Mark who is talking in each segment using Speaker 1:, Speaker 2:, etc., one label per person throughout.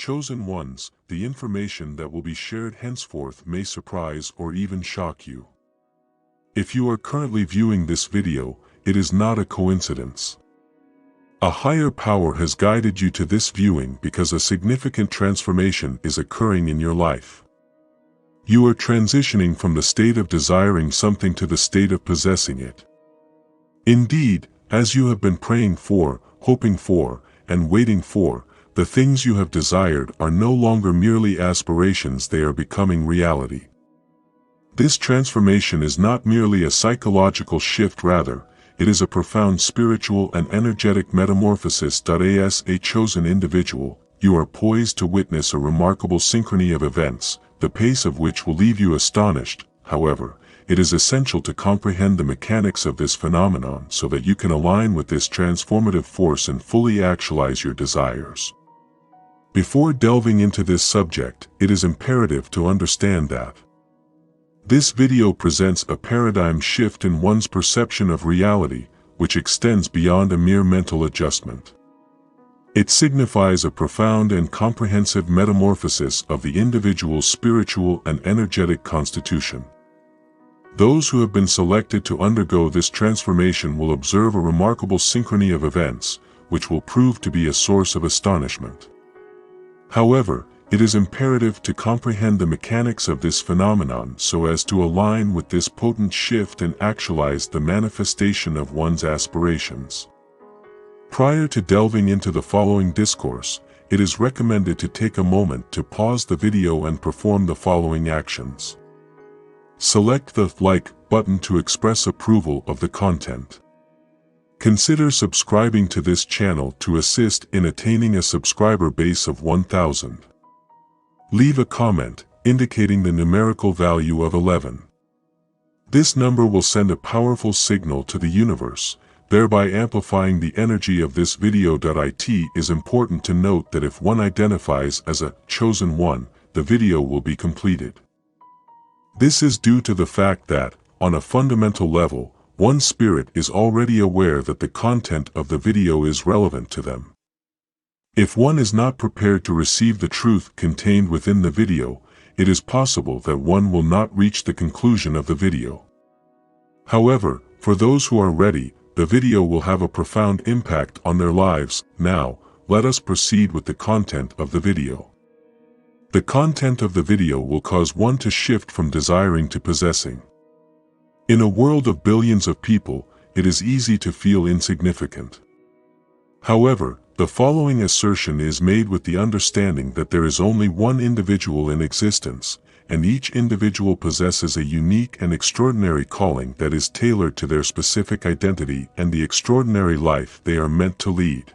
Speaker 1: chosen ones, the information that will be shared henceforth may surprise or even shock you. If you are currently viewing this video, it is not a coincidence. A higher power has guided you to this viewing because a significant transformation is occurring in your life. You are transitioning from the state of desiring something to the state of possessing it. Indeed, as you have been praying for, hoping for, and waiting for, the things you have desired are no longer merely aspirations, they are becoming reality. This transformation is not merely a psychological shift, rather, it is a profound spiritual and energetic metamorphosis. As a chosen individual, you are poised to witness a remarkable synchrony of events, the pace of which will leave you astonished. However, it is essential to comprehend the mechanics of this phenomenon so that you can align with this transformative force and fully actualize your desires. Before delving into this subject, it is imperative to understand that this video presents a paradigm shift in one's perception of reality, which extends beyond a mere mental adjustment. It signifies a profound and comprehensive metamorphosis of the individual's spiritual and energetic constitution. Those who have been selected to undergo this transformation will observe a remarkable synchrony of events, which will prove to be a source of astonishment. However, it is imperative to comprehend the mechanics of this phenomenon so as to align with this potent shift and actualize the manifestation of one's aspirations. Prior to delving into the following discourse, it is recommended to take a moment to pause the video and perform the following actions. Select the like button to express approval of the content. Consider subscribing to this channel to assist in attaining a subscriber base of 1,000. Leave a comment indicating the numerical value of 11. This number will send a powerful signal to the universe, thereby amplifying the energy of this video. It is important to note that if one identifies as a chosen one, the video will be completed. This is due to the fact that, on a fundamental level, one's spirit is already aware that the content of the video is relevant to them. If one is not prepared to receive the truth contained within the video, it is possible that one will not reach the conclusion of the video. However, for those who are ready, the video will have a profound impact on their lives. Now, let us proceed with the content of the video. The content of the video will cause one to shift from desiring to possessing. In a world of billions of people, it is easy to feel insignificant. However, the following assertion is made with the understanding that there is only one individual in existence, and each individual possesses a unique and extraordinary calling that is tailored to their specific identity and the extraordinary life they are meant to lead.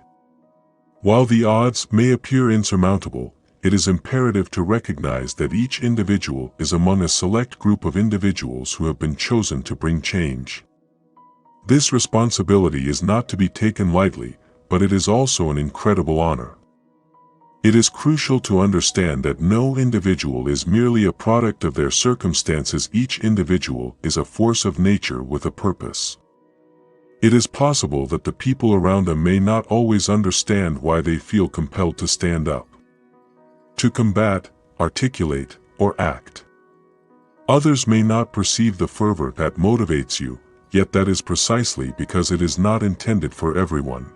Speaker 1: While the odds may appear insurmountable, it is imperative to recognize that each individual is among a select group of individuals who have been chosen to bring change. This responsibility is not to be taken lightly, but it is also an incredible honor. It is crucial to understand that no individual is merely a product of their circumstances. Each individual is a force of nature with a purpose. It is possible that the people around them may not always understand why they feel compelled to stand up, to combat, articulate, or act. Others may not perceive the fervor that motivates you, yet that is precisely because it is not intended for everyone.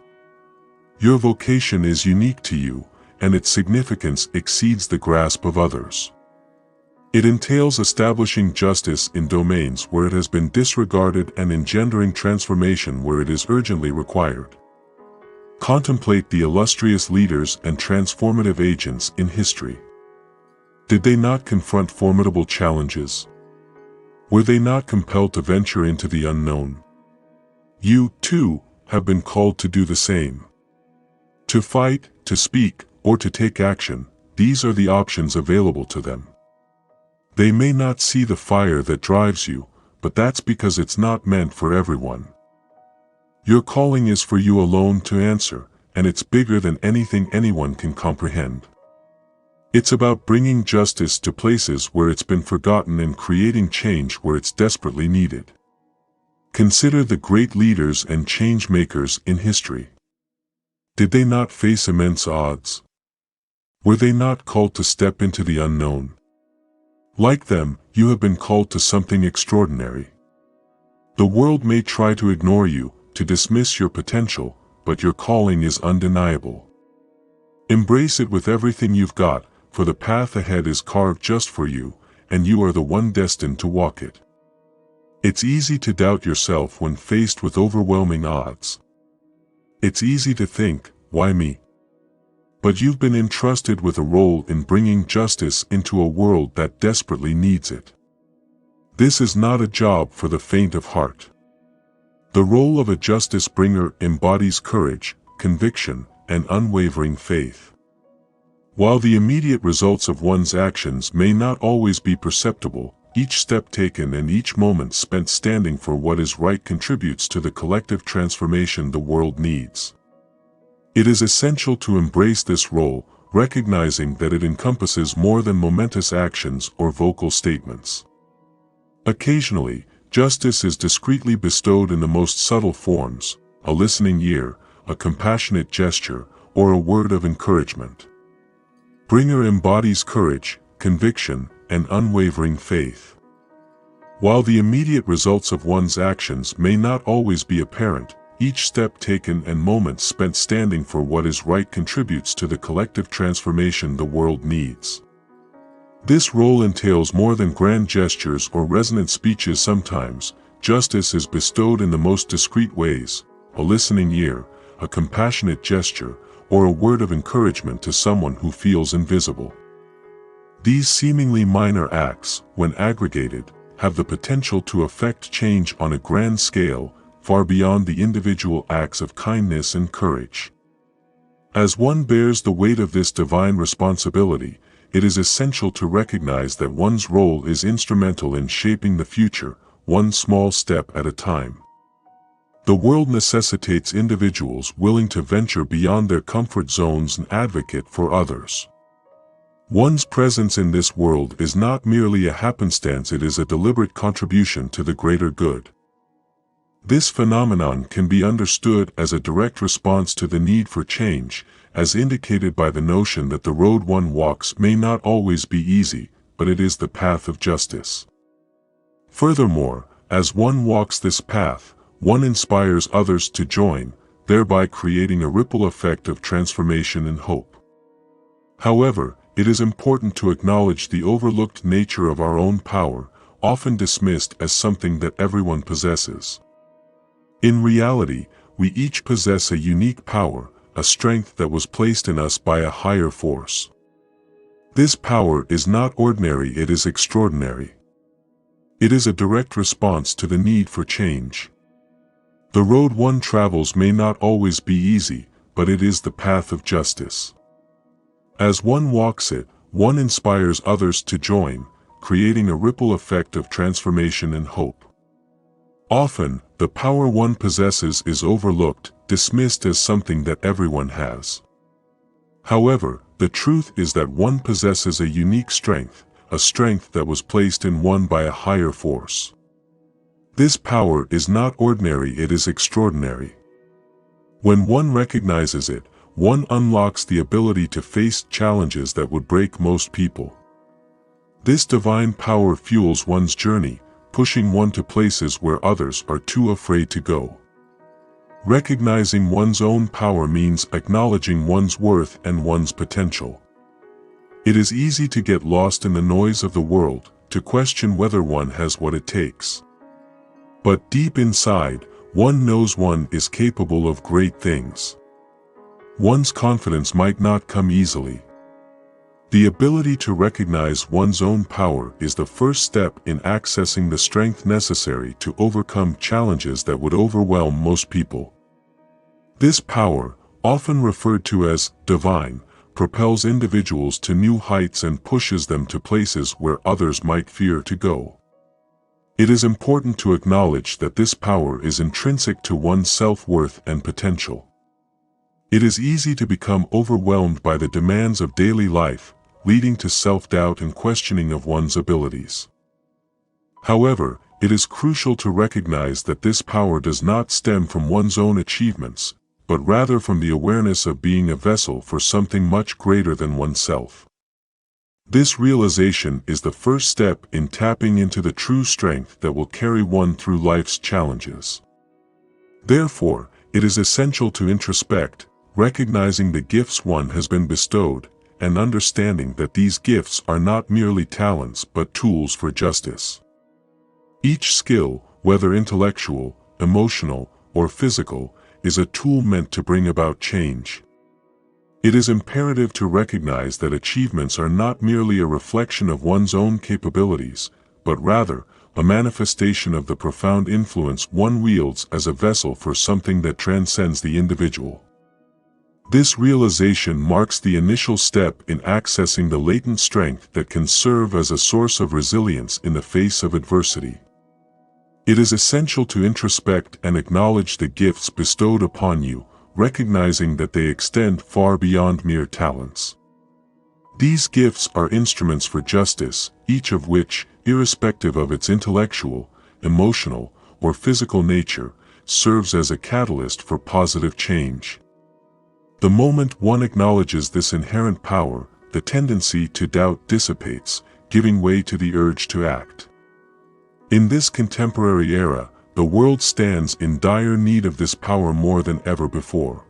Speaker 1: Your vocation is unique to you, and its significance exceeds the grasp of others. It entails establishing justice in domains where it has been disregarded and engendering transformation where it is urgently required. Contemplate the illustrious leaders and transformative agents in history. Did they not confront formidable challenges? Were they not compelled to venture into the unknown? You, too, have been called to do the same. To fight, to speak, or to take action, these are the options available to them. They may not see the fire that drives you, but that's because it's not meant for everyone. Your calling is for you alone to answer, and it's bigger than anything anyone can comprehend. It's about bringing justice to places where it's been forgotten and creating change where it's desperately needed. Consider the great leaders and change makers in history. Did they not face immense odds? Were they not called to step into the unknown? Like them, you have been called to something extraordinary. The world may try to ignore you, to dismiss your potential, but your calling is undeniable. Embrace it with everything you've got, for the path ahead is carved just for you, and you are the one destined to walk it. It's easy to doubt yourself when faced with overwhelming odds. It's easy to think, why me? But you've been entrusted with a role in bringing justice into a world that desperately needs it. This is not a job for the faint of heart. The role of a justice bringer embodies courage, conviction, and unwavering faith. While the immediate results of one's actions may not always be perceptible, each step taken and each moment spent standing for what is right contributes to the collective transformation the world needs. It is essential to embrace this role, recognizing that it encompasses more than momentous actions or vocal statements. Occasionally, justice is discreetly bestowed in the most subtle forms: a listening ear, a compassionate gesture, or a word of encouragement. Bringer embodies courage, conviction, and unwavering faith. While the immediate results of one's actions may not always be apparent, each step taken and moment spent standing for what is right contributes to the collective transformation the world needs. This role entails more than grand gestures or resonant speeches. Sometimes, justice is bestowed in the most discreet ways: a listening ear, a compassionate gesture, or a word of encouragement to someone who feels invisible. These seemingly minor acts, when aggregated, have the potential to affect change on a grand scale, far beyond the individual acts of kindness and courage. As one bears the weight of this divine responsibility, it is essential to recognize that one's role is instrumental in shaping the future, one small step at a time. The world necessitates individuals willing to venture beyond their comfort zones and advocate for others. One's presence in this world is not merely a happenstance, it is a deliberate contribution to the greater good. This phenomenon can be understood as a direct response to the need for change, as indicated by the notion that the road one walks may not always be easy, but it is the path of justice. Furthermore, as one walks this path, one inspires others to join, thereby creating a ripple effect of transformation and hope. However, it is important to acknowledge the overlooked nature of our own power, often dismissed as something that everyone possesses. In reality, we each possess a unique power, a strength that was placed in us by a higher force. This power is not ordinary, it is extraordinary. It is a direct response to the need for change. The road one travels may not always be easy, but it is the path of justice. As one walks it, one inspires others to join, creating a ripple effect of transformation and hope. Often, the power one possesses is overlooked, dismissed as something that everyone has. However, the truth is that one possesses a unique strength, a strength that was placed in one by a higher force. This power is not ordinary, it is extraordinary. When one recognizes it, one unlocks the ability to face challenges that would break most people. This divine power fuels one's journey, pushing one to places where others are too afraid to go. Recognizing one's own power means acknowledging one's worth and one's potential. It is easy to get lost in the noise of the world, to question whether one has what it takes. But deep inside, one knows one is capable of great things. One's confidence might not come easily. The ability to recognize one's own power is the first step in accessing the strength necessary to overcome challenges that would overwhelm most people. This power, often referred to as divine, propels individuals to new heights and pushes them to places where others might fear to go. It is important to acknowledge that this power is intrinsic to one's self-worth and potential. It is easy to become overwhelmed by the demands of daily life, leading to self-doubt and questioning of one's abilities. However, it is crucial to recognize that this power does not stem from one's own achievements, but rather from the awareness of being a vessel for something much greater than oneself. This realization is the first step in tapping into the true strength that will carry one through life's challenges. Therefore, it is essential to introspect, recognizing the gifts one has been bestowed, and understanding that these gifts are not merely talents but tools for justice. Each skill, whether intellectual, emotional, or physical, is a tool meant to bring about change. It is imperative to recognize that achievements are not merely a reflection of one's own capabilities, but rather, a manifestation of the profound influence one wields as a vessel for something that transcends the individual. This realization marks the initial step in accessing the latent strength that can serve as a source of resilience in the face of adversity. It is essential to introspect and acknowledge the gifts bestowed upon you, recognizing that they extend far beyond mere talents. These gifts are instruments for justice, each of which, irrespective of its intellectual, emotional, or physical nature, serves as a catalyst for positive change. The moment one acknowledges this inherent power, the tendency to doubt dissipates, giving way to the urge to act. In this contemporary era, the world stands in dire need of this power more than ever before.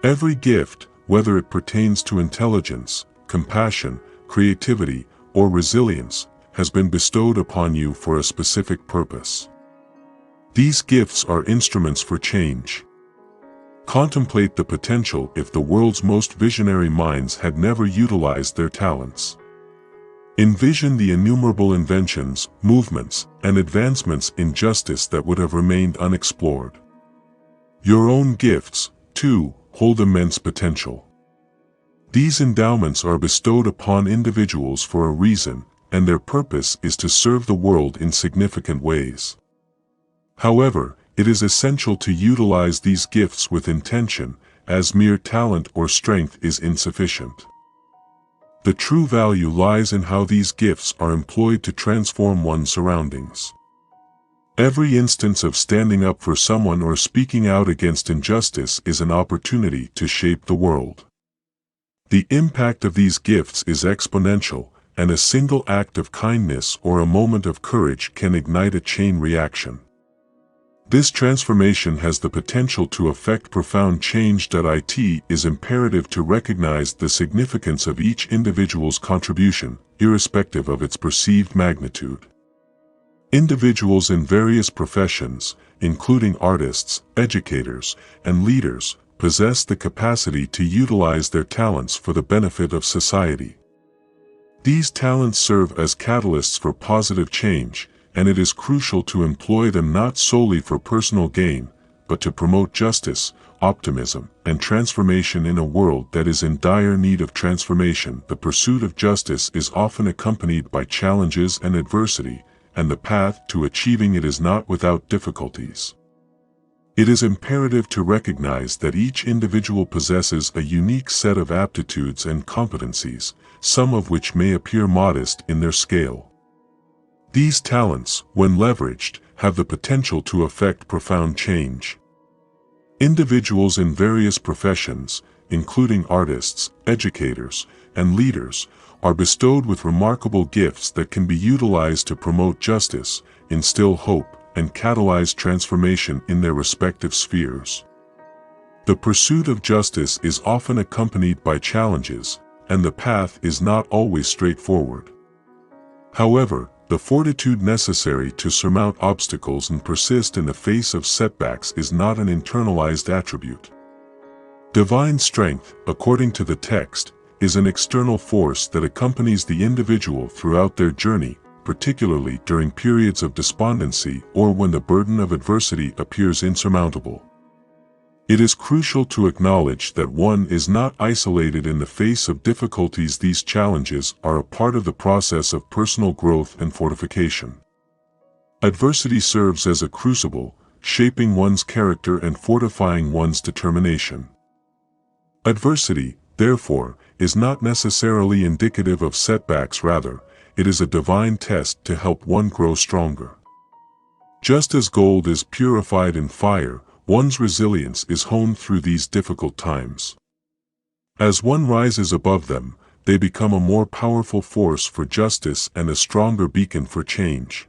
Speaker 1: Every gift, whether it pertains to intelligence, compassion, creativity, or resilience, has been bestowed upon you for a specific purpose. These gifts are instruments for change. Contemplate the potential if the world's most visionary minds had never utilized their talents. Envision the innumerable inventions, movements, and advancements in justice that would have remained unexplored. Your own gifts, too, hold immense potential. These endowments are bestowed upon individuals for a reason, and their purpose is to serve the world in significant ways. However, it is essential to utilize these gifts with intention, as mere talent or strength is insufficient. The true value lies in how these gifts are employed to transform one's surroundings. Every instance of standing up for someone or speaking out against injustice is an opportunity to shape the world. The impact of these gifts is exponential, and a single act of kindness or a moment of courage can ignite a chain reaction. This transformation has the potential to affect profound change. It is imperative to recognize the significance of each individual's contribution, irrespective of its perceived magnitude. Individuals in various professions, including artists, educators, and leaders, possess the capacity to utilize their talents for the benefit of society. These talents serve as catalysts for positive change, and it is crucial to employ them not solely for personal gain, but to promote justice, optimism, and transformation in a world that is in dire need of transformation. The pursuit of justice is often accompanied by challenges and adversity, and the path to achieving it is not without difficulties. It is imperative to recognize that each individual possesses a unique set of aptitudes and competencies, some of which may appear modest in their scale. These talents, when leveraged, have the potential to affect profound change. Individuals in various professions, including artists, educators, and leaders, are bestowed with remarkable gifts that can be utilized to promote justice, instill hope, and catalyze transformation in their respective spheres. The pursuit of justice is often accompanied by challenges, and the path is not always straightforward. However, the fortitude necessary to surmount obstacles and persist in the face of setbacks is not an internalized attribute. Divine strength, according to the text, is an external force that accompanies the individual throughout their journey, particularly during periods of despondency or when the burden of adversity appears insurmountable. It is crucial to acknowledge that one is not isolated in the face of difficulties. These challenges are a part of the process of personal growth and fortification. Adversity serves as a crucible, shaping one's character and fortifying one's determination. Adversity, therefore, is not necessarily indicative of setbacks. Rather, it is a divine test to help one grow stronger. Just as gold is purified in fire, one's resilience is honed through these difficult times. As one rises above them, they become a more powerful force for justice and a stronger beacon for change.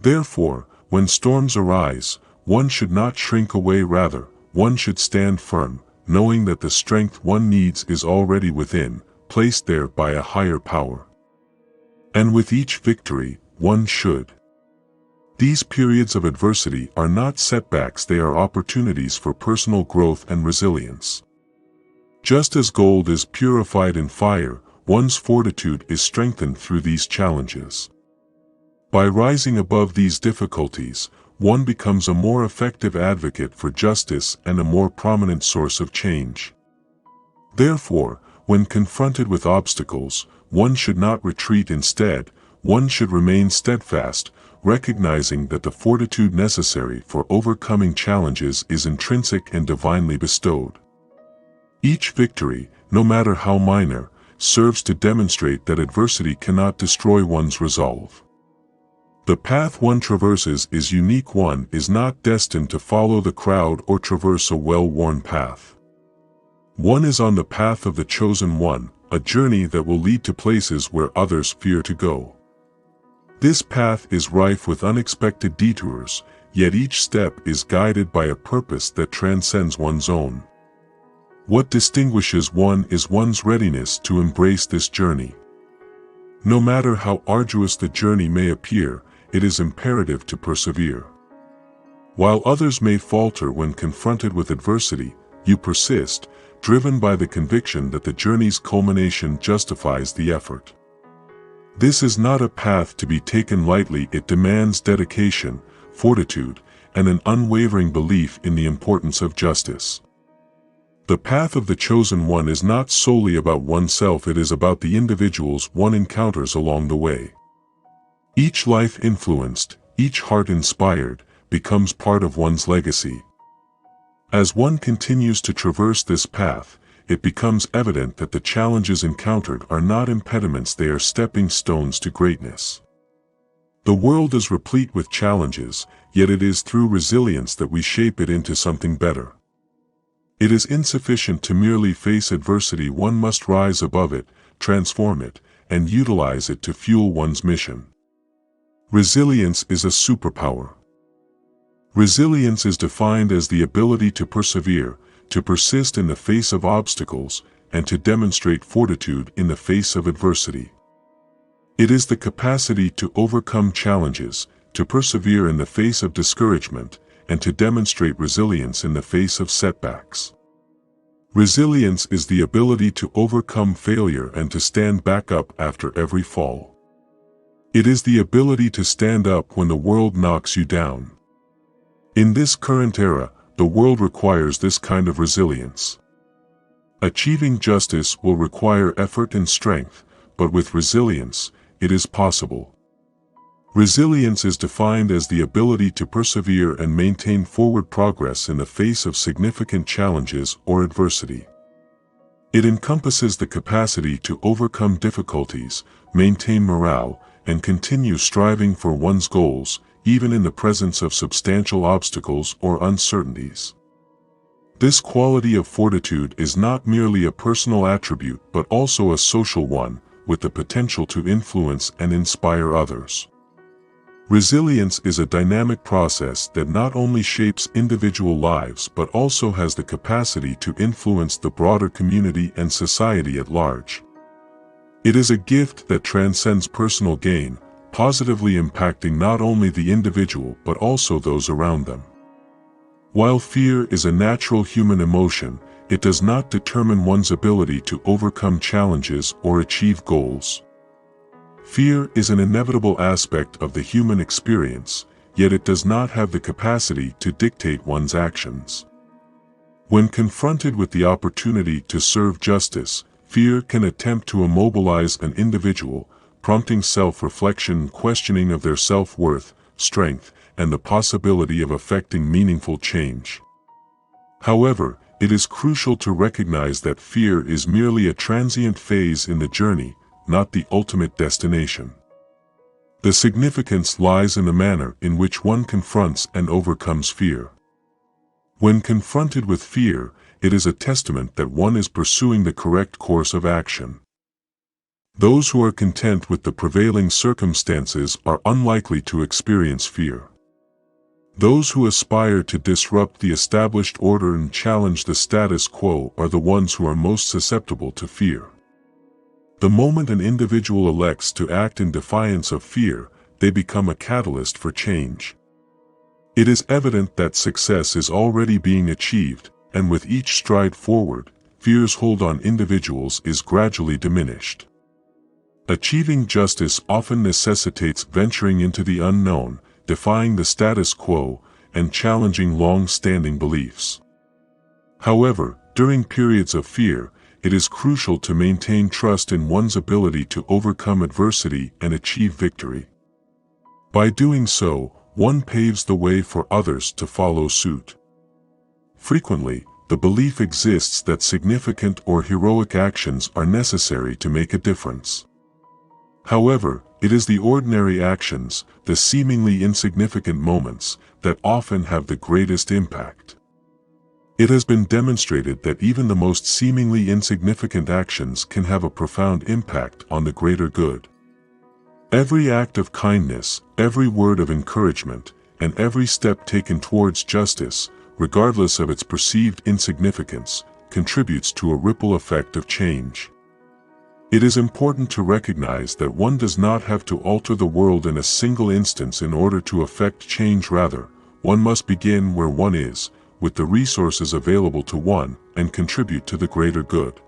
Speaker 1: Therefore, when storms arise, one should not shrink away, rather, one should stand firm, knowing that the strength one needs is already within, placed there by a higher power. And with each victory, one should. These periods of adversity are not setbacks, they are opportunities for personal growth and resilience. Just as gold is purified in fire, one's fortitude is strengthened through these challenges. By rising above these difficulties, one becomes a more effective advocate for justice and a more prominent source of change. Therefore, when confronted with obstacles, one should not retreat. Instead, one should remain steadfast, recognizing that the fortitude necessary for overcoming challenges is intrinsic and divinely bestowed. Each victory, no matter how minor, serves to demonstrate that adversity cannot destroy one's resolve. The path one traverses is unique. One is not destined to follow the crowd or traverse a well-worn path. One is on the path of the chosen one, a journey that will lead to places where others fear to go. This path is rife with unexpected detours, yet each step is guided by a purpose that transcends one's own. What distinguishes one is one's readiness to embrace this journey. No matter how arduous the journey may appear, it is imperative to persevere. While others may falter when confronted with adversity, you persist, driven by the conviction that the journey's culmination justifies the effort. This is not a path to be taken lightly. It demands dedication, fortitude, and an unwavering belief in the importance of justice. The path of the chosen one is not solely about oneself, it is about the individuals one encounters along the way. Each life influenced, each heart inspired, becomes part of one's legacy. As one continues to traverse this path, it becomes evident that the challenges encountered are not impediments, they are stepping stones to greatness. The world is replete with challenges, yet it is through resilience that we shape it into something better. It is insufficient to merely face adversity, one must rise above it, transform it, and utilize it to fuel one's mission. Resilience is a superpower. Resilience is defined as the ability to persevere, to persist in the face of obstacles, and to demonstrate fortitude in the face of adversity. It is the capacity to overcome challenges, to persevere in the face of discouragement, and to demonstrate resilience in the face of setbacks. Resilience is the ability to overcome failure and to stand back up after every fall. It is the ability to stand up when the world knocks you down. In this current era, the world requires this kind of resilience. Achieving justice will require effort and strength, but with resilience, it is possible. Resilience is defined as the ability to persevere and maintain forward progress in the face of significant challenges or adversity. It encompasses the capacity to overcome difficulties, maintain morale, and continue striving for one's goals, even in the presence of substantial obstacles or uncertainties. This quality of fortitude is not merely a personal attribute but also a social one, with the potential to influence and inspire others. Resilience is a dynamic process that not only shapes individual lives but also has the capacity to influence the broader community and society at large. It is a gift that transcends personal gain, positively impacting not only the individual but also those around them. While fear is a natural human emotion, it does not determine one's ability to overcome challenges or achieve goals. Fear is an inevitable aspect of the human experience, yet it does not have the capacity to dictate one's actions. When confronted with the opportunity to serve justice, fear can attempt to immobilize an individual, prompting self-reflection, questioning of their self-worth, strength, and the possibility of effecting meaningful change. However, it is crucial to recognize that fear is merely a transient phase in the journey, not the ultimate destination. The significance lies in the manner in which one confronts and overcomes fear. When confronted with fear, it is a testament that one is pursuing the correct course of action. Those who are content with the prevailing circumstances are unlikely to experience fear. Those who aspire to disrupt the established order and challenge the status quo are the ones who are most susceptible to fear. The moment an individual elects to act in defiance of fear, they become a catalyst for change. It is evident that success is already being achieved, and with each stride forward, fear's hold on individuals is gradually diminished. Achieving justice often necessitates venturing into the unknown, defying the status quo, and challenging long-standing beliefs. However, during periods of fear, it is crucial to maintain trust in one's ability to overcome adversity and achieve victory. By doing so, one paves the way for others to follow suit. Frequently, the belief exists that significant or heroic actions are necessary to make a difference. However, it is the ordinary actions, the seemingly insignificant moments, that often have the greatest impact. It has been demonstrated that even the most seemingly insignificant actions can have a profound impact on the greater good. Every act of kindness, every word of encouragement, and every step taken towards justice, regardless of its perceived insignificance, contributes to a ripple effect of change. It is important to recognize that one does not have to alter the world in a single instance in order to effect change. Rather, one must begin where one is, with the resources available to one, and contribute to the greater good.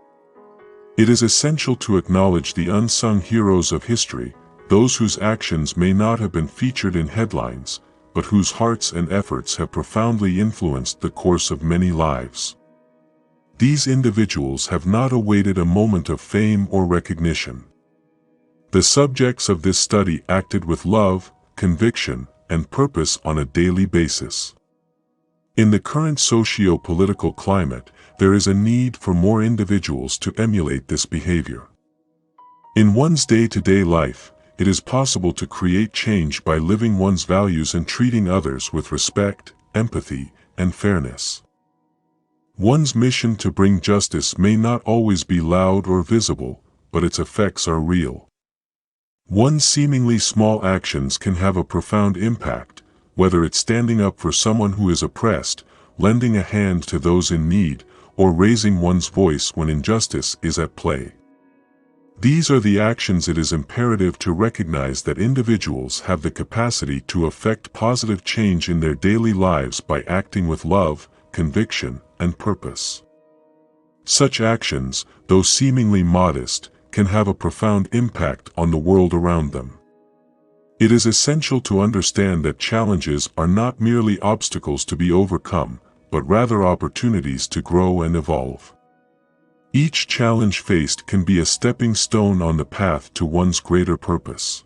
Speaker 1: It is essential to acknowledge the unsung heroes of history, those whose actions may not have been featured in headlines, but whose hearts and efforts have profoundly influenced the course of many lives. These individuals have not awaited a moment of fame or recognition. The subjects of this study acted with love, conviction, and purpose on a daily basis. In the current socio-political climate, there is a need for more individuals to emulate this behavior. In one's day-to-day life, it is possible to create change by living one's values and treating others with respect, empathy, and fairness. One's mission to bring justice may not always be loud or visible, but its effects are real. One's seemingly small actions can have a profound impact, whether it's standing up for someone who is oppressed, lending a hand to those in need, or raising one's voice when injustice is at play. These are the actions it is imperative to recognize that individuals have the capacity to effect positive change in their daily lives by acting with love, conviction, and purpose. Such actions, though seemingly modest, can have a profound impact on the world around them. It is essential to understand that challenges are not merely obstacles to be overcome, but rather opportunities to grow and evolve. Each challenge faced can be a stepping stone on the path to one's greater purpose.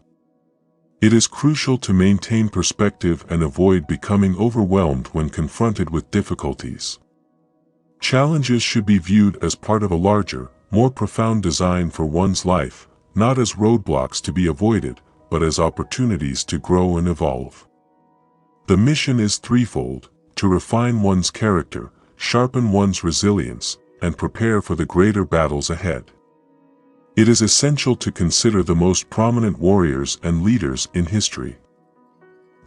Speaker 1: It is crucial to maintain perspective and avoid becoming overwhelmed when confronted with difficulties. Challenges should be viewed as part of a larger, more profound design for one's life, not as roadblocks to be avoided, but as opportunities to grow and evolve. The mission is threefold: to refine one's character, sharpen one's resilience, and prepare for the greater battles ahead. It is essential to consider the most prominent warriors and leaders in history.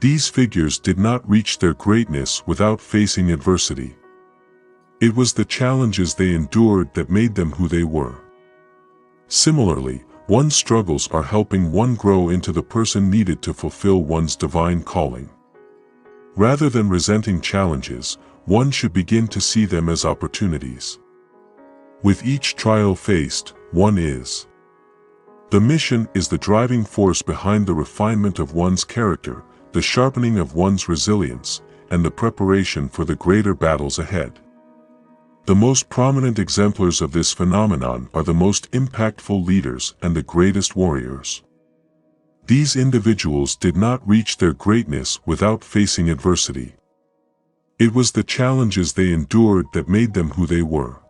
Speaker 1: These figures did not reach their greatness without facing adversity. It was the challenges they endured that made them who they were. Similarly, one's struggles are helping one grow into the person needed to fulfill one's divine calling. Rather than resenting challenges, one should begin to see them as opportunities. With each trial faced, one is. The mission is the driving force behind the refinement of one's character, the sharpening of one's resilience, and the preparation for the greater battles ahead. The most prominent exemplars of this phenomenon are the most impactful leaders and the greatest warriors. These individuals did not reach their greatness without facing adversity. It was the challenges they endured that made them who they were.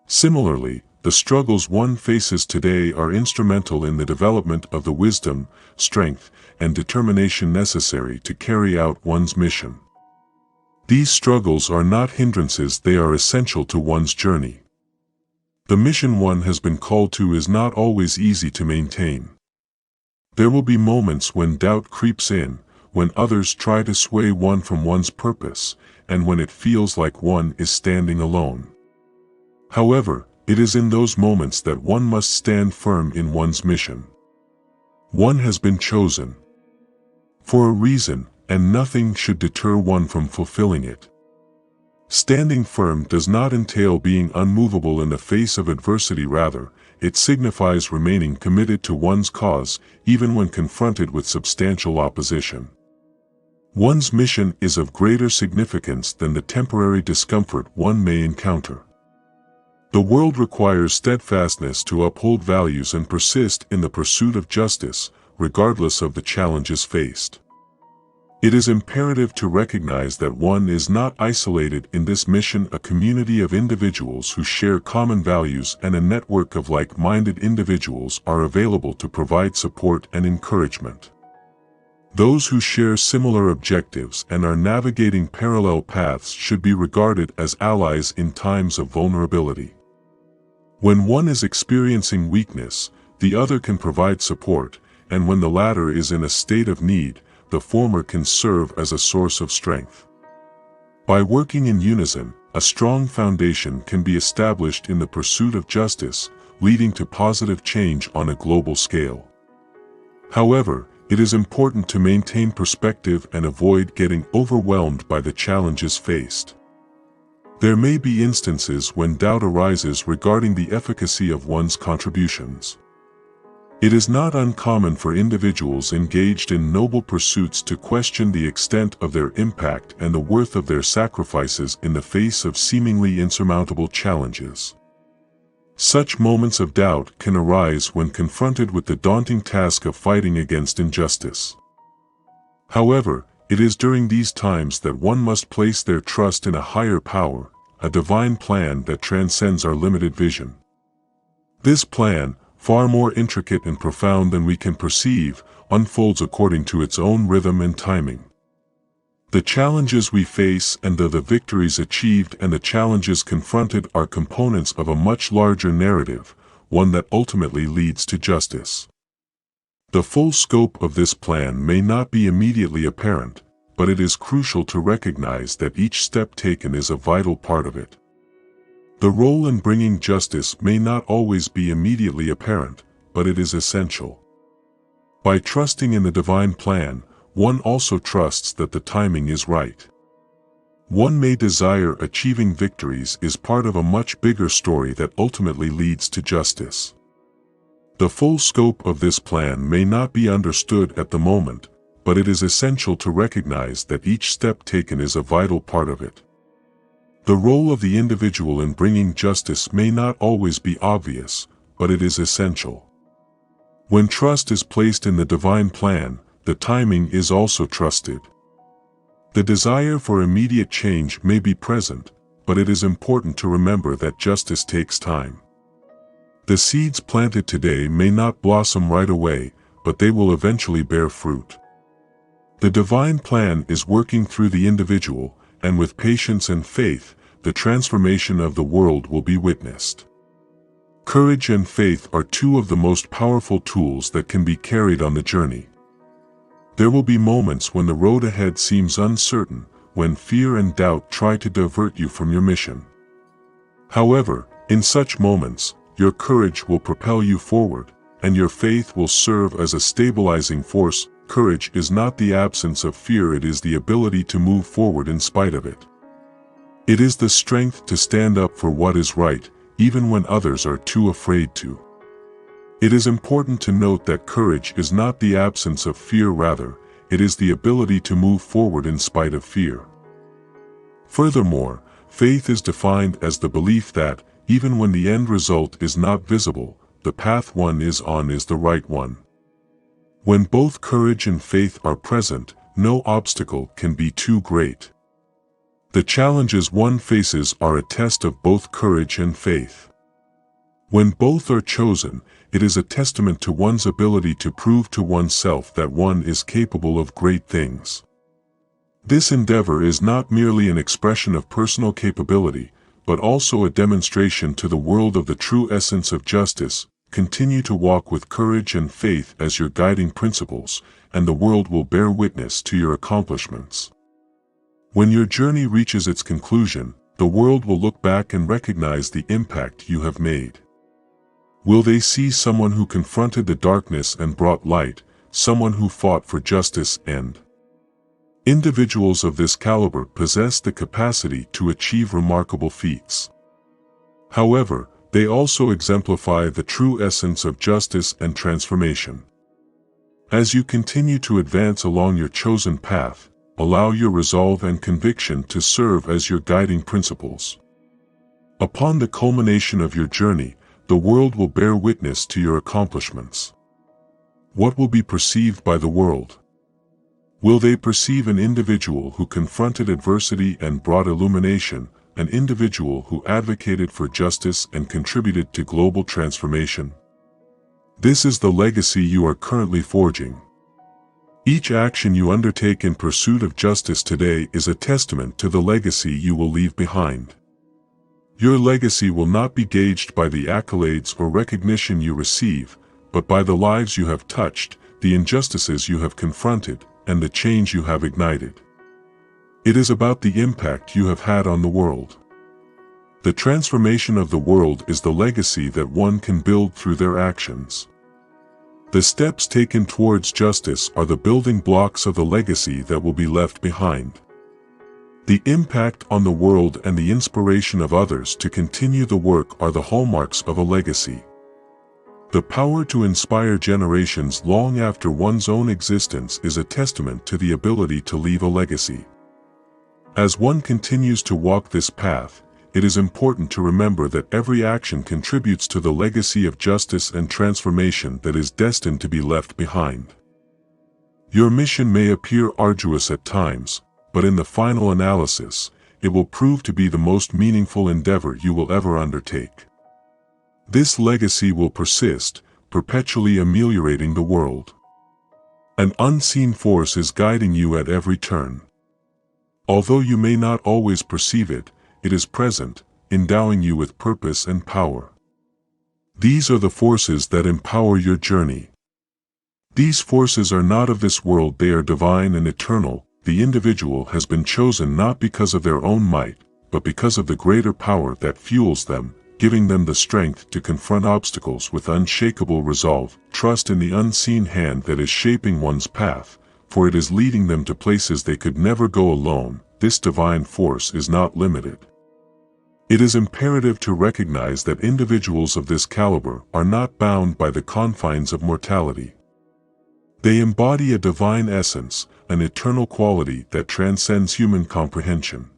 Speaker 1: Similarly, the struggles one faces today are instrumental in the development of the wisdom, strength, and determination necessary to carry out one's mission. These struggles are not hindrances, they are essential to one's journey. The mission one has been called to is not always easy to maintain. There will be moments when doubt creeps in, when others try to sway one from one's purpose, and when it feels like one is standing alone. However, it is in those moments that one must stand firm in one's mission. One has been chosen for a reason, and nothing should deter one from fulfilling it. Standing firm does not entail being unmovable in the face of adversity, rather, it signifies remaining committed to one's cause, even when confronted with substantial opposition. One's mission is of greater significance than the temporary discomfort one may encounter. The world requires steadfastness to uphold values and persist in the pursuit of justice, regardless of the challenges faced. It is imperative to recognize that one is not isolated in this mission. A community of individuals who share common values and a network of like-minded individuals are available to provide support and encouragement. Those who share similar objectives and are navigating parallel paths should be regarded as allies in times of vulnerability. When one is experiencing weakness, the other can provide support, and when the latter is in a state of need, the former can serve as a source of strength. By working in unison, a strong foundation can be established in the pursuit of justice, leading to positive change on a global scale. However, it is important to maintain perspective and avoid getting overwhelmed by the challenges faced. There may be instances when doubt arises regarding the efficacy of one's contributions. It is not uncommon for individuals engaged in noble pursuits to question the extent of their impact and the worth of their sacrifices in the face of seemingly insurmountable challenges. Such moments of doubt can arise when confronted with the daunting task of fighting against injustice. However, it is during these times that one must place their trust in a higher power, a divine plan that transcends our limited vision. This plan, far more intricate and profound than we can perceive, unfolds according to its own rhythm and timing. The challenges we face and the victories achieved and the challenges confronted are components of a much larger narrative, one that ultimately leads to justice. The full scope of this plan may not be immediately apparent, but it is crucial to recognize that each step taken is a vital part of it. The role in bringing justice may not always be immediately apparent, but it is essential. By trusting in the divine plan, one also trusts that the timing is right. One may desire achieving victories is part of a much bigger story that ultimately leads to justice. The full scope of this plan may not be understood at the moment, but it is essential to recognize that each step taken is a vital part of it. The role of the individual in bringing justice may not always be obvious, but it is essential. When trust is placed in the divine plan, the timing is also trusted. The desire for immediate change may be present, but it is important to remember that justice takes time. The seeds planted today may not blossom right away, but they will eventually bear fruit. The divine plan is working through the individual, and with patience and faith, the transformation of the world will be witnessed. Courage and faith are two of the most powerful tools that can be carried on the journey. There will be moments when the road ahead seems uncertain, when fear and doubt try to divert you from your mission. However, in such moments, your courage will propel you forward, and your faith will serve as a stabilizing force. Courage is not the absence of fear, it is the ability to move forward in spite of it. It is the strength to stand up for what is right, even when others are too afraid to. It is important to note that courage is not the absence of fear, rather, it is the ability to move forward in spite of fear. Furthermore, faith is defined as the belief that, even when the end result is not visible, the path one is on is the right one. When both courage and faith are present, no obstacle can be too great. The challenges one faces are a test of both courage and faith. When both are chosen, it is a testament to one's ability to prove to oneself that one is capable of great things. This endeavor is not merely an expression of personal capability, but also a demonstration to the world of the true essence of justice. Continue to walk with courage and faith as your guiding principles, and the world will bear witness to your accomplishments. When your journey reaches its conclusion, the world will look back and recognize the impact you have made. Will they see someone who confronted the darkness and brought light, someone who fought for justice and individuals of this caliber possess the capacity to achieve remarkable feats. However, they also exemplify the true essence of justice and transformation. As you continue to advance along your chosen path, allow your resolve and conviction to serve as your guiding principles. Upon the culmination of your journey, the world will bear witness to your accomplishments. What will be perceived by the world? Will they perceive an individual who confronted adversity and brought illumination, an individual who advocated for justice and contributed to global transformation? This is the legacy you are currently forging. Each action you undertake in pursuit of justice today is a testament to the legacy you will leave behind. Your legacy will not be gauged by the accolades or recognition you receive, but by the lives you have touched, the injustices you have confronted, and the change you have ignited. It is about the impact you have had on the world. The transformation of the world is the legacy that one can build through their actions. The steps taken towards justice are the building blocks of the legacy that will be left behind. The impact on the world and the inspiration of others to continue the work are the hallmarks of a legacy. The power to inspire generations long after one's own existence is a testament to the ability to leave a legacy. As one continues to walk this path, it is important to remember that every action contributes to the legacy of justice and transformation that is destined to be left behind. Your mission may appear arduous at times, but in the final analysis, it will prove to be the most meaningful endeavor you will ever undertake. This legacy will persist, perpetually ameliorating the world. An unseen force is guiding you at every turn. Although you may not always perceive it, it is present, endowing you with purpose and power. These are the forces that empower your journey. These forces are not of this world, they are divine and eternal. The individual has been chosen not because of their own might, but because of the greater power that fuels them, giving them the strength to confront obstacles with unshakable resolve. Trust in the unseen hand that is shaping one's path, for it is leading them to places they could never go alone. This divine force is not limited. It is imperative to recognize that individuals of this caliber are not bound by the confines of mortality. They embody a divine essence, an eternal quality that transcends human comprehension.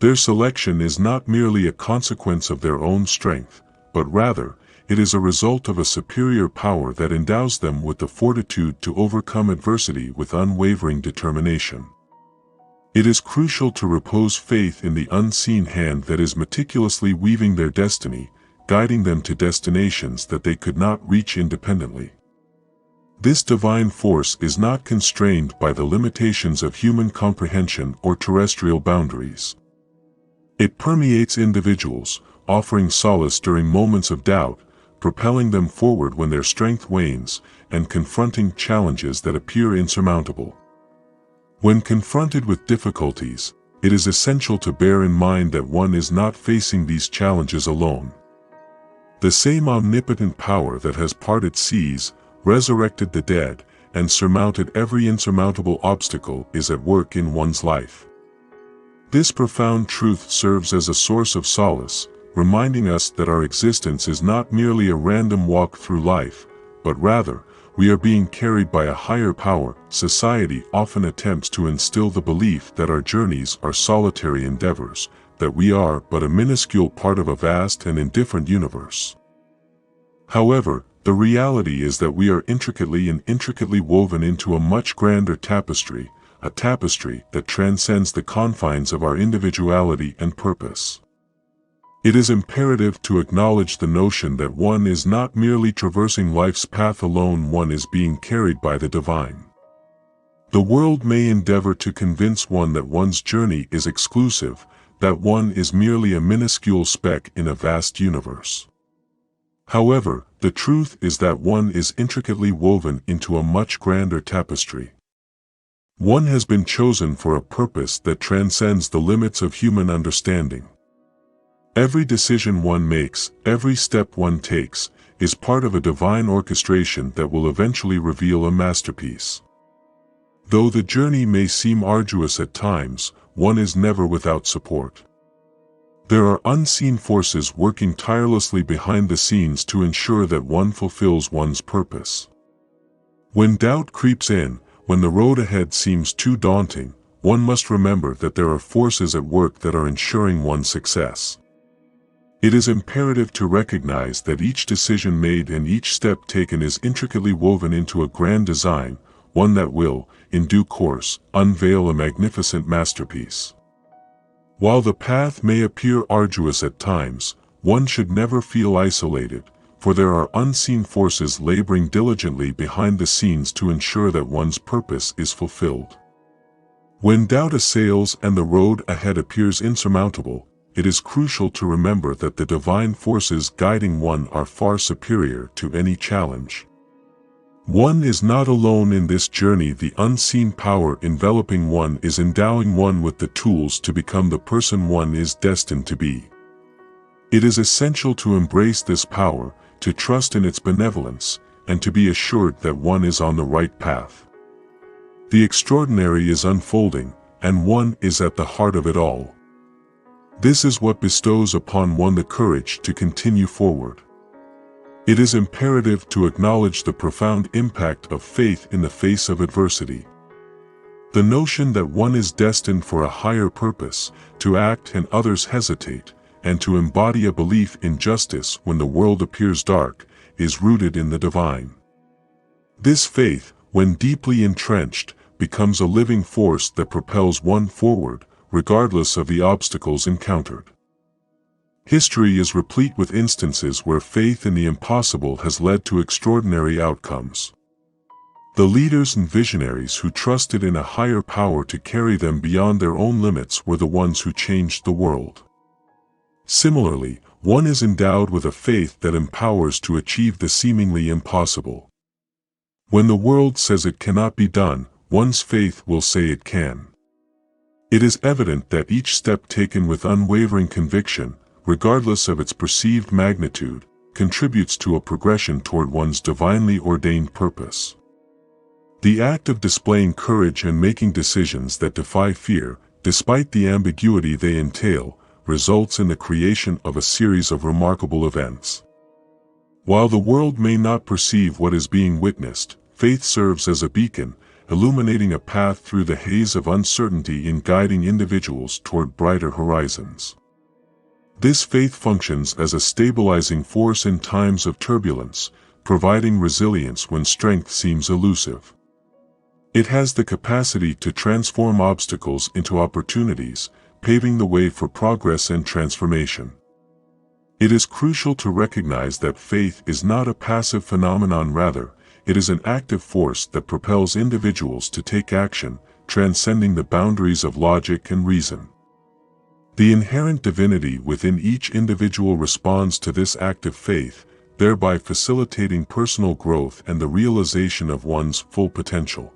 Speaker 1: Their selection is not merely a consequence of their own strength, but rather, it is a result of a superior power that endows them with the fortitude to overcome adversity with unwavering determination. It is crucial to repose faith in the unseen hand that is meticulously weaving their destiny, guiding them to destinations that they could not reach independently. This divine force is not constrained by the limitations of human comprehension or terrestrial boundaries. It permeates individuals, offering solace during moments of doubt, propelling them forward when their strength wanes, and confronting challenges that appear insurmountable. When confronted with difficulties, it is essential to bear in mind that one is not facing these challenges alone. The same omnipotent power that has parted seas, resurrected the dead, and surmounted every insurmountable obstacle is at work in one's life. This profound truth serves as a source of solace, reminding us that our existence is not merely a random walk through life, but rather, we are being carried by a higher power. Society often attempts to instill the belief that our journeys are solitary endeavors, that we are but a minuscule part of a vast and indifferent universe. However, the reality is that we are intricately woven into a much grander tapestry, a tapestry that transcends the confines of our individuality and purpose. It is imperative to acknowledge the notion that one is not merely traversing life's path alone, one is being carried by the divine. The world may endeavor to convince one that one's journey is exclusive, that one is merely a minuscule speck in a vast universe. However, the truth is that one is intricately woven into a much grander tapestry. One has been chosen for a purpose that transcends the limits of human understanding. Every decision one makes, every step one takes, is part of a divine orchestration that will eventually reveal a masterpiece. Though the journey may seem arduous at times, one is never without support. There are unseen forces working tirelessly behind the scenes to ensure that one fulfills one's purpose. When doubt creeps in, when the road ahead seems too daunting, one must remember that there are forces at work that are ensuring one's success. It is imperative to recognize that each decision made and each step taken is intricately woven into a grand design, one that will, in due course, unveil a magnificent masterpiece. While the path may appear arduous at times, one should never feel isolated, for there are unseen forces laboring diligently behind the scenes to ensure that one's purpose is fulfilled. When doubt assails and the road ahead appears insurmountable, it is crucial to remember that the divine forces guiding one are far superior to any challenge. One is not alone in this journey. The unseen power enveloping one is endowing one with the tools to become the person one is destined to be. It is essential to embrace this power, to trust in its benevolence, and to be assured that one is on the right path. The extraordinary is unfolding, and one is at the heart of it all. This is what bestows upon one the courage to continue forward. It is imperative to acknowledge the profound impact of faith in the face of adversity. The notion that one is destined for a higher purpose, to act and others hesitate, and to embody a belief in justice when the world appears dark, is rooted in the divine. This faith, when deeply entrenched, becomes a living force that propels one forward, regardless of the obstacles encountered. History is replete with instances where faith in the impossible has led to extraordinary outcomes. The leaders and visionaries who trusted in a higher power to carry them beyond their own limits were the ones who changed the world. Similarly, one is endowed with a faith that empowers to achieve the seemingly impossible. When the world says it cannot be done, one's faith will say it can. It is evident that each step taken with unwavering conviction, regardless of its perceived magnitude, contributes to a progression toward one's divinely ordained purpose. The act of displaying courage and making decisions that defy fear, despite the ambiguity they entail, results in the creation of a series of remarkable events. While the world may not perceive what is being witnessed, faith serves as a beacon, illuminating a path through the haze of uncertainty and guiding individuals toward brighter horizons. This faith functions as a stabilizing force in times of turbulence, providing resilience when strength seems elusive. It has the capacity to transform obstacles into opportunities, paving the way for progress and transformation. It is crucial to recognize that faith is not a passive phenomenon. Rather, it is an active force that propels individuals to take action, transcending the boundaries of logic and reason. The inherent divinity within each individual responds to this active faith, thereby facilitating personal growth and the realization of one's full potential.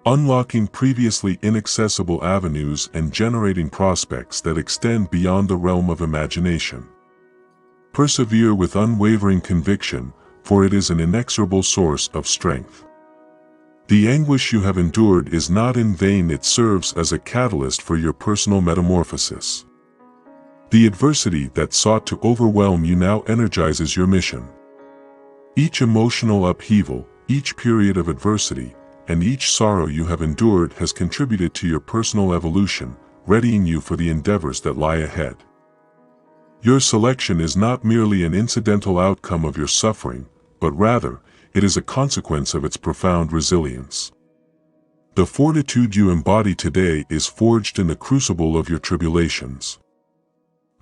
Speaker 1: Unlocking previously inaccessible avenues and generating prospects that extend beyond the realm of imagination. Persevere with unwavering conviction, for it is an inexorable source of strength. The anguish you have endured is not in vain. It serves as a catalyst for your personal metamorphosis. The adversity that sought to overwhelm you now energizes your mission. Each emotional upheaval, each period of adversity, and each sorrow you have endured has contributed to your personal evolution, readying you for the endeavors that lie ahead. Your selection is not merely an incidental outcome of your suffering, but rather, it is a consequence of its profound resilience. The fortitude you embody today is forged in the crucible of your tribulations.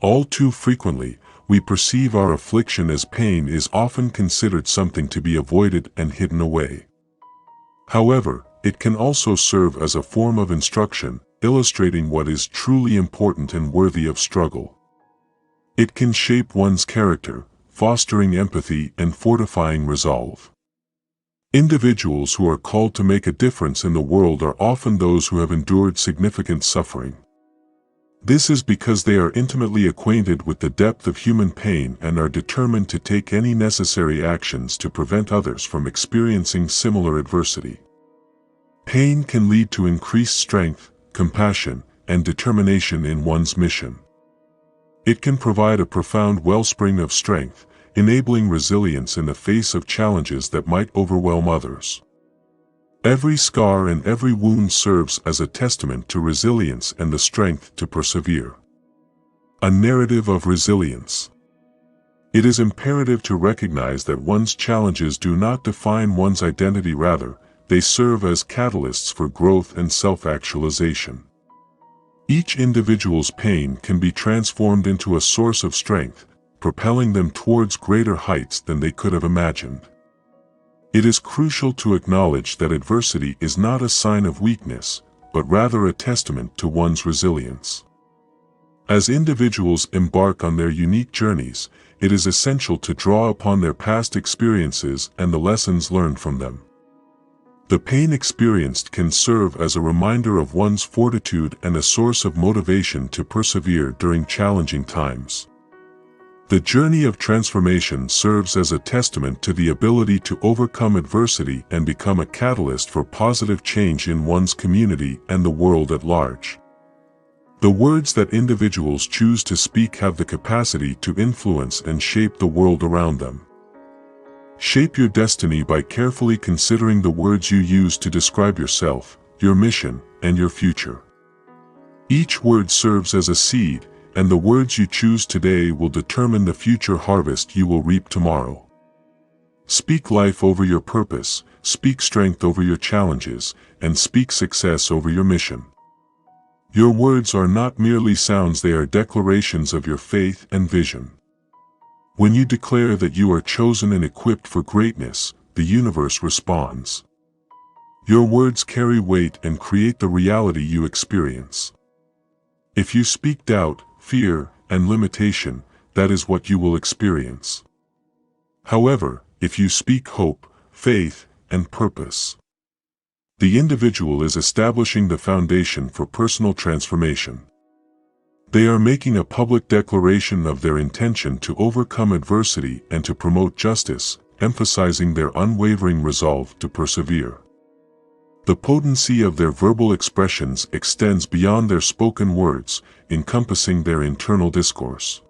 Speaker 1: All too frequently, we perceive our affliction as pain is often considered something to be avoided and hidden away. However, it can also serve as a form of instruction, illustrating what is truly important and worthy of struggle. It can shape one's character, fostering empathy and fortifying resolve. Individuals who are called to make a difference in the world are often those who have endured significant suffering. This is because they are intimately acquainted with the depth of human pain and are determined to take any necessary actions to prevent others from experiencing similar adversity. Pain can lead to increased strength, compassion, and determination in one's mission. It can provide a profound wellspring of strength, enabling resilience in the face of challenges that might overwhelm others. Every scar and every wound serves as a testament to resilience and the strength to persevere. A narrative of resilience. It is imperative to recognize that one's challenges do not define one's identity, rather, they serve as catalysts for growth and self-actualization. Each individual's pain can be transformed into a source of strength, propelling them towards greater heights than they could have imagined. It is crucial to acknowledge that adversity is not a sign of weakness, but rather a testament to one's resilience. As individuals embark on their unique journeys, it is essential to draw upon their past experiences and the lessons learned from them. The pain experienced can serve as a reminder of one's fortitude and a source of motivation to persevere during challenging times. The journey of transformation serves as a testament to the ability to overcome adversity and become a catalyst for positive change in one's community and the world at large. The words that individuals choose to speak have the capacity to influence and shape the world around them. Shape your destiny by carefully considering the words you use to describe yourself, your mission, and your future. Each word serves as a seed, and the words you choose today will determine the future harvest you will reap tomorrow. Speak life over your purpose, speak strength over your challenges, and speak success over your mission. Your words are not merely sounds, they are declarations of your faith and vision. When you declare that you are chosen and equipped for greatness, the universe responds. Your words carry weight and create the reality you experience. If you speak doubt, fear, and limitation, that is what you will experience. However, if you speak hope, faith, and purpose, the individual is establishing the foundation for personal transformation. They are making a public declaration of their intention to overcome adversity and to promote justice, emphasizing their unwavering resolve to persevere. The potency of their verbal expressions extends beyond their spoken words, encompassing their internal discourse.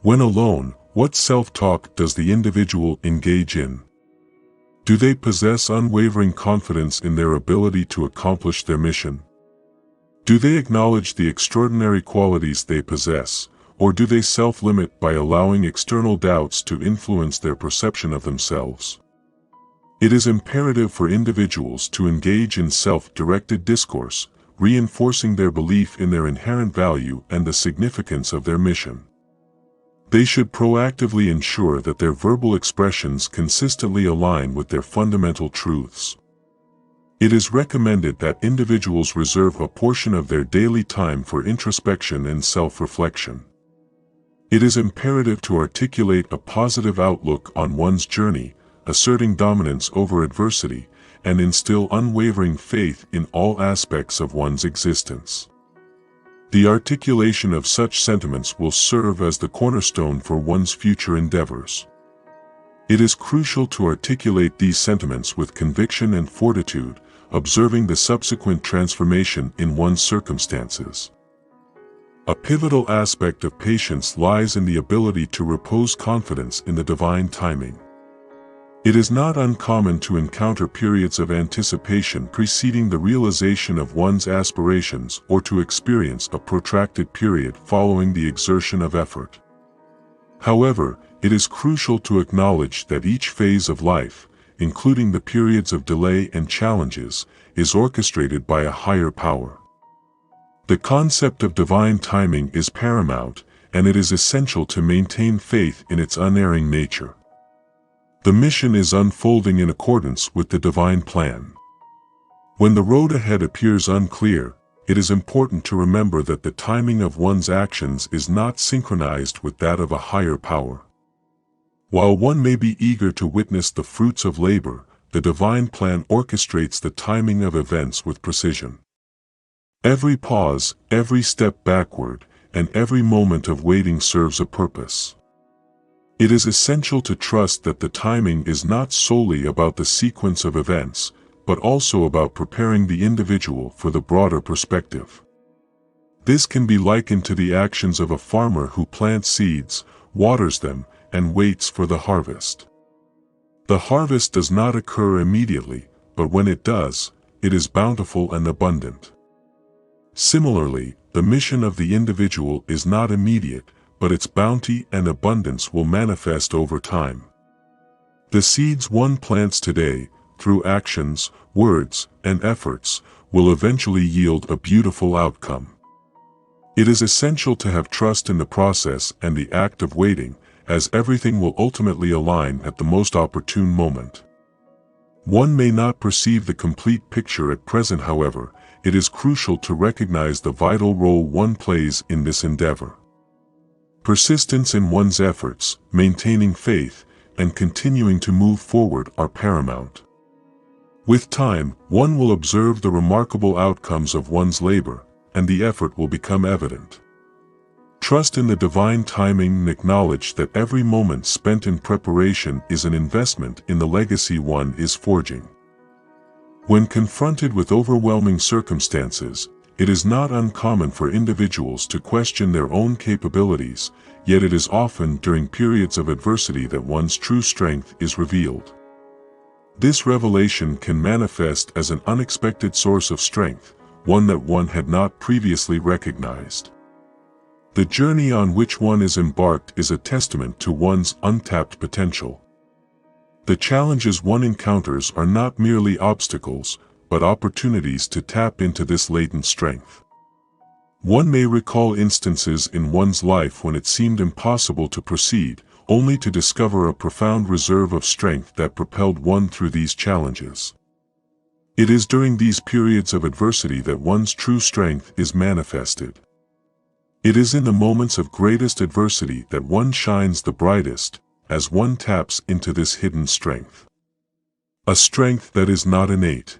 Speaker 1: When alone, what self-talk does the individual engage in? Do they possess unwavering confidence in their ability to accomplish their mission? Do they acknowledge the extraordinary qualities they possess, or do they self-limit by allowing external doubts to influence their perception of themselves? It is imperative for individuals to engage in self-directed discourse, reinforcing their belief in their inherent value and the significance of their mission. They should proactively ensure that their verbal expressions consistently align with their fundamental truths. It is recommended that individuals reserve a portion of their daily time for introspection and self-reflection. It is imperative to articulate a positive outlook on one's journey, asserting dominance over adversity, and instill unwavering faith in all aspects of one's existence. The articulation of such sentiments will serve as the cornerstone for one's future endeavors. It is crucial to articulate these sentiments with conviction and fortitude, observing the subsequent transformation in one's circumstances. A pivotal aspect of patience lies in the ability to repose confidence in the divine timing. It is not uncommon to encounter periods of anticipation preceding the realization of one's aspirations or to experience a protracted period following the exertion of effort. However, it is crucial to acknowledge that each phase of life, including the periods of delay and challenges, is orchestrated by a higher power. The concept of divine timing is paramount, and it is essential to maintain faith in its unerring nature. The mission is unfolding in accordance with the divine plan. When the road ahead appears unclear, it is important to remember that the timing of one's actions is not synchronized with that of a higher power. While one may be eager to witness the fruits of labor, the divine plan orchestrates the timing of events with precision. Every pause, every step backward, and every moment of waiting serves a purpose. It is essential to trust that the timing is not solely about the sequence of events, but also about preparing the individual for the broader perspective. This can be likened to the actions of a farmer who plants seeds, waters them, and waits for the harvest. The harvest does not occur immediately, but when it does, it is bountiful and abundant. Similarly, the mission of the individual is not immediate, but its bounty and abundance will manifest over time. The seeds one plants today, through actions, words, and efforts, will eventually yield a beautiful outcome. It is essential to have trust in the process and the act of waiting, as everything will ultimately align at the most opportune moment. One may not perceive the complete picture at present, however, it is crucial to recognize the vital role one plays in this endeavor. Persistence in one's efforts, maintaining faith, and continuing to move forward are paramount. With time, one will observe the remarkable outcomes of one's labor, and the effort will become evident. Trust in the divine timing and acknowledge that every moment spent in preparation is an investment in the legacy one is forging. When confronted with overwhelming circumstances, it is not uncommon for individuals to question their own capabilities, yet it is often during periods of adversity that one's true strength is revealed. This revelation can manifest as an unexpected source of strength, one that one had not previously recognized. The journey on which one is embarked is a testament to one's untapped potential. The challenges one encounters are not merely obstacles, but opportunities to tap into this latent strength. One may recall instances in one's life when it seemed impossible to proceed, only to discover a profound reserve of strength that propelled one through these challenges. It is during these periods of adversity that one's true strength is manifested. It is in the moments of greatest adversity that one shines the brightest, as one taps into this hidden strength. A strength that is not innate.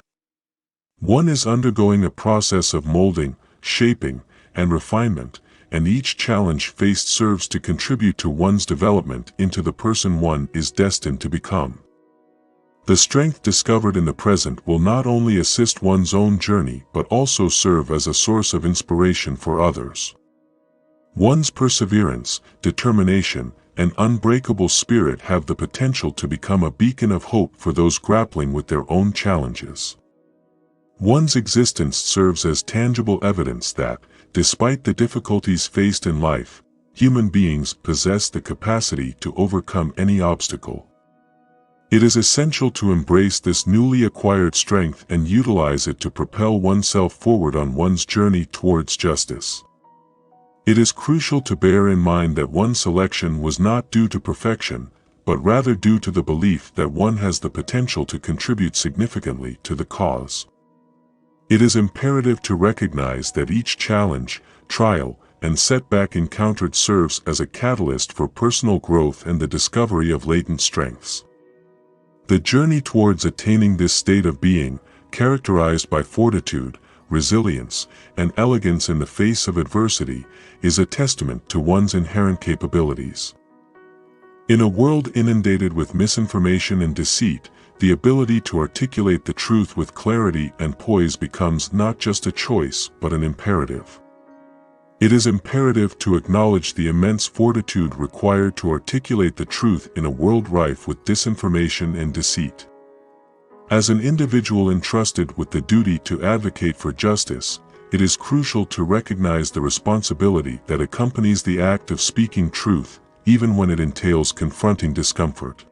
Speaker 1: One is undergoing a process of molding, shaping, and refinement, and each challenge faced serves to contribute to one's development into the person one is destined to become. The strength discovered in the present will not only assist one's own journey but also serve as a source of inspiration for others. One's perseverance, determination, and unbreakable spirit have the potential to become a beacon of hope for those grappling with their own challenges. One's existence serves as tangible evidence that, despite the difficulties faced in life, human beings possess the capacity to overcome any obstacle. It is essential to embrace this newly acquired strength and utilize it to propel oneself forward on one's journey towards justice. It is crucial to bear in mind that one's selection was not due to perfection, but rather due to the belief that one has the potential to contribute significantly to the cause. It is imperative to recognize that each challenge, trial, and setback encountered serves as a catalyst for personal growth and the discovery of latent strengths. The journey towards attaining this state of being, characterized by fortitude, resilience, and elegance in the face of adversity, is a testament to one's inherent capabilities. In a world inundated with misinformation and deceit, the ability to articulate the truth with clarity and poise becomes not just a choice but an imperative. It is imperative to acknowledge the immense fortitude required to articulate the truth in a world rife with disinformation and deceit. As an individual entrusted with the duty to advocate for justice, it is crucial to recognize the responsibility that accompanies the act of speaking truth, even when it entails confronting discomfort.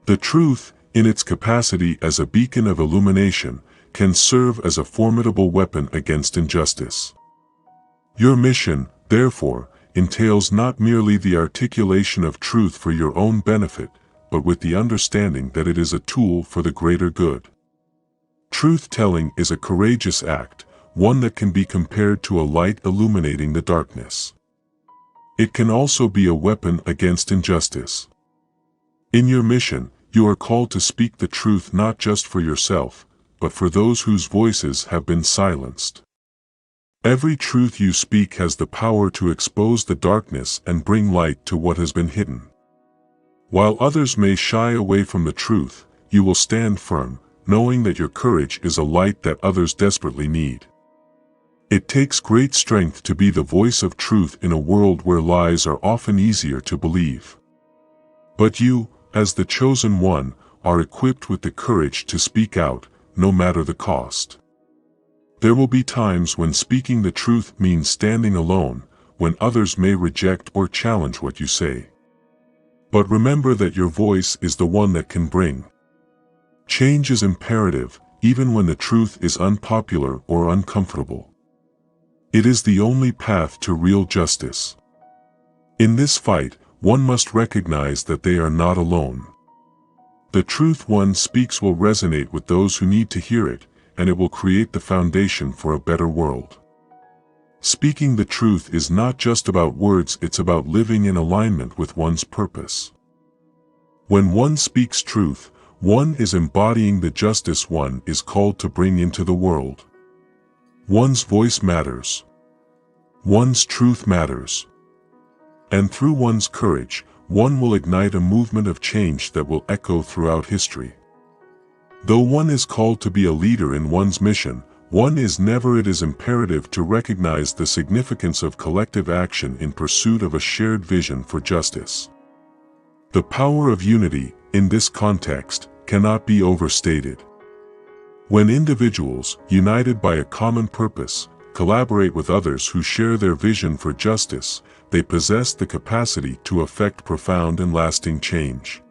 Speaker 1: The truth, in its capacity as a beacon of illumination, can serve as a formidable weapon against injustice. Your mission, therefore, entails not merely the articulation of truth for your own benefit, but with the understanding that it is a tool for the greater good. Truth-telling is a courageous act, one that can be compared to a light illuminating the darkness. It can also be a weapon against injustice. In your mission, you are called to speak the truth not just for yourself, but for those whose voices have been silenced. Every truth you speak has the power to expose the darkness and bring light to what has been hidden. While others may shy away from the truth, you will stand firm, knowing that your courage is a light that others desperately need. It takes great strength to be the voice of truth in a world where lies are often easier to believe. But you, as the chosen one, are equipped with the courage to speak out, no matter the cost. There will be times when speaking the truth means standing alone, when others may reject or challenge what you say. But remember that your voice is the one that can bring change. Is imperative, even when the truth is unpopular or uncomfortable. It is the only path to real justice. In this fight, one must recognize that they are not alone. The truth one speaks will resonate with those who need to hear it, and it will create the foundation for a better world. Speaking the truth is not just about words, it's about living in alignment with one's purpose. When one speaks truth, one is embodying the justice one is called to bring into the world. One's voice matters. One's truth matters. And through one's courage, one will ignite a movement of change that will echo throughout history. Though one is called to be a leader in one's mission, one is never. It is imperative to recognize the significance of collective action in pursuit of a shared vision for justice. The power of unity, in this context, cannot be overstated. When individuals, united by a common purpose, collaborate with others who share their vision for justice, they possess the capacity to effect profound and lasting change.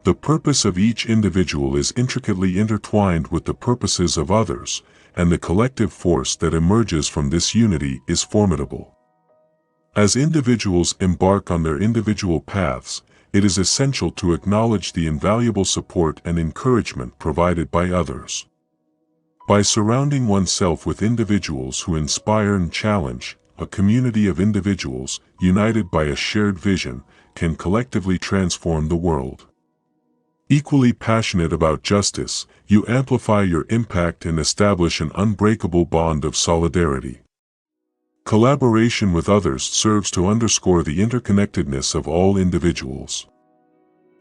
Speaker 1: The purpose of each individual is intricately intertwined with the purposes of others, and the collective force that emerges from this unity is formidable. As individuals embark on their individual paths, it is essential to acknowledge the invaluable support and encouragement provided by others. By surrounding oneself with individuals who inspire and challenge, a community of individuals, united by a shared vision, can collectively transform the world. Equally passionate about justice, you amplify your impact and establish an unbreakable bond of solidarity. Collaboration with others serves to underscore the interconnectedness of all individuals.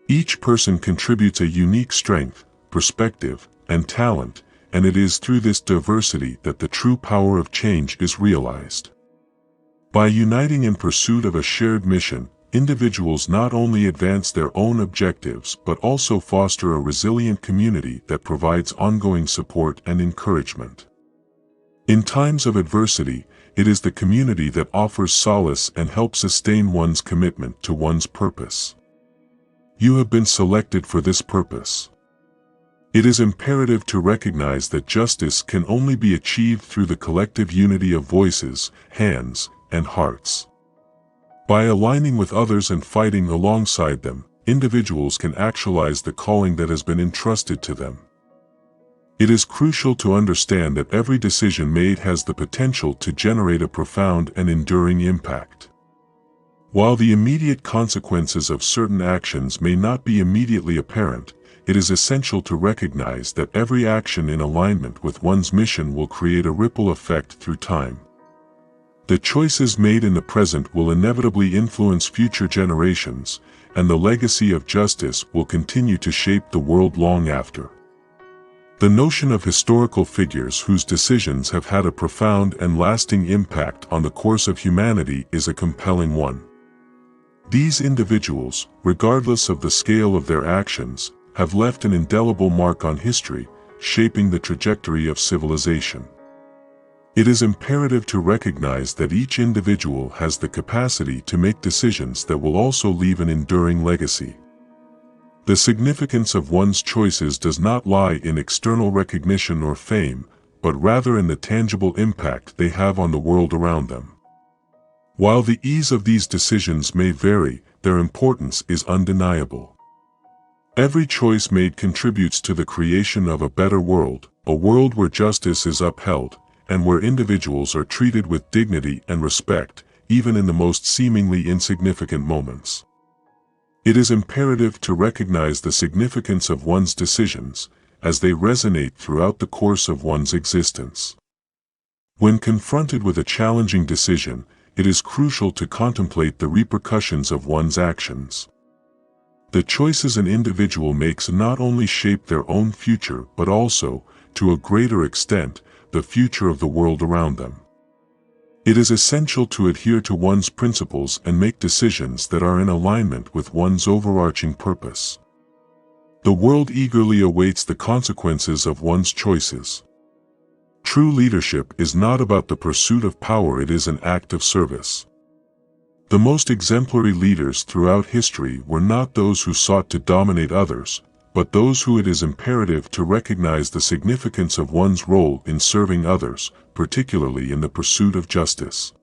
Speaker 1: Each person contributes a unique strength, perspective, and talent, and it is through this diversity that the true power of change is realized. By uniting in pursuit of a shared mission, individuals not only advance their own objectives but also foster a resilient community that provides ongoing support and encouragement. In times of adversity, it is the community that offers solace and helps sustain one's commitment to one's purpose. You have been selected for this purpose. It is imperative to recognize that justice can only be achieved through the collective unity of voices, hands, and hearts. By aligning with others and fighting alongside them, individuals can actualize the calling that has been entrusted to them. It is crucial to understand that every decision made has the potential to generate a profound and enduring impact. While the immediate consequences of certain actions may not be immediately apparent, it is essential to recognize that every action in alignment with one's mission will create a ripple effect through time. The choices made in the present will inevitably influence future generations, and the legacy of justice will continue to shape the world long after. The notion of historical figures whose decisions have had a profound and lasting impact on the course of humanity is a compelling one. These individuals, regardless of the scale of their actions, have left an indelible mark on history, shaping the trajectory of civilization. It is imperative to recognize that each individual has the capacity to make decisions that will also leave an enduring legacy. The significance of one's choices does not lie in external recognition or fame, but rather in the tangible impact they have on the world around them. While the ease of these decisions may vary, their importance is undeniable. Every choice made contributes to the creation of a better world, a world where justice is upheld, and where individuals are treated with dignity and respect, even in the most seemingly insignificant moments. It is imperative to recognize the significance of one's decisions, as they resonate throughout the course of one's existence. When confronted with a challenging decision, it is crucial to contemplate the repercussions of one's actions. The choices an individual makes not only shape their own future but also, to a greater extent, the future of the world around them. It is essential to adhere to one's principles and make decisions that are in alignment with one's overarching purpose. The world eagerly awaits the consequences of one's choices. True leadership is not about the pursuit of power, it is an act of service. The most exemplary leaders throughout history were not those who sought to dominate others, but those who it is imperative to recognize the significance of one's role in serving others, particularly in the pursuit of justice.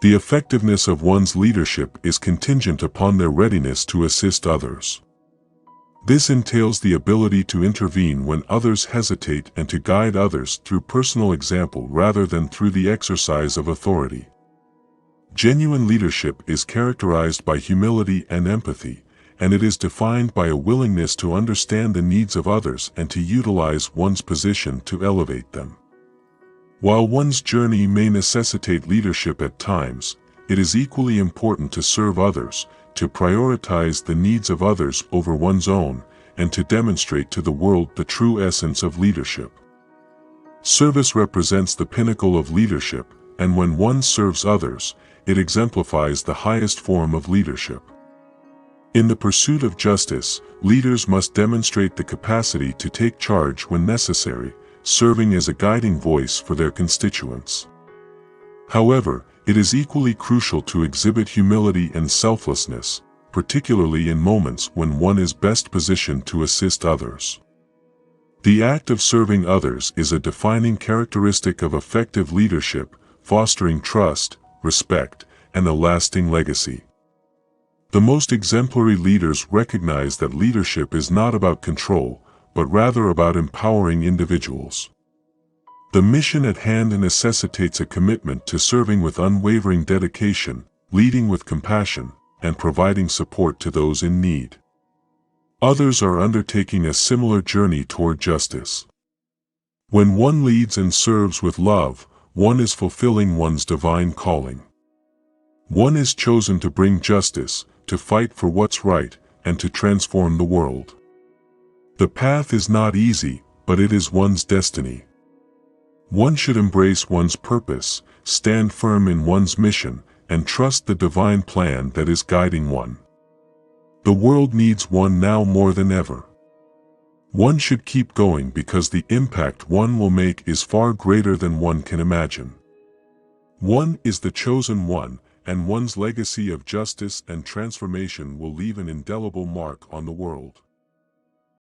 Speaker 1: The effectiveness of one's leadership is contingent upon their readiness to assist others. This entails the ability to intervene when others hesitate and to guide others through personal example rather than through the exercise of authority. Genuine leadership is characterized by humility and empathy, and it is defined by a willingness to understand the needs of others and to utilize one's position to elevate them. While one's journey may necessitate leadership at times, it is equally important to serve others, to prioritize the needs of others over one's own, and to demonstrate to the world the true essence of leadership. Service represents the pinnacle of leadership, and when one serves others, it exemplifies the highest form of leadership. In the pursuit of justice, leaders must demonstrate the capacity to take charge when necessary, serving as a guiding voice for their constituents. However, it is equally crucial to exhibit humility and selflessness, particularly in moments when one is best positioned to assist others. The act of serving others is a defining characteristic of effective leadership, fostering trust, respect, and a lasting legacy. The most exemplary leaders recognize that leadership is not about control, but rather about empowering individuals. The mission at hand necessitates a commitment to serving with unwavering dedication, leading with compassion, and providing support to those in need. Others are undertaking a similar journey toward justice. When one leads and serves with love, one is fulfilling one's divine calling. One is chosen to bring justice, to fight for what's right, and to transform the world. The path is not easy, but it is one's destiny. One should embrace one's purpose, stand firm in one's mission, and trust the divine plan that is guiding one. The world needs one now more than ever. One should keep going because the impact one will make is far greater than one can imagine. One is the chosen one, and one's legacy of justice and transformation will leave an indelible mark on the world.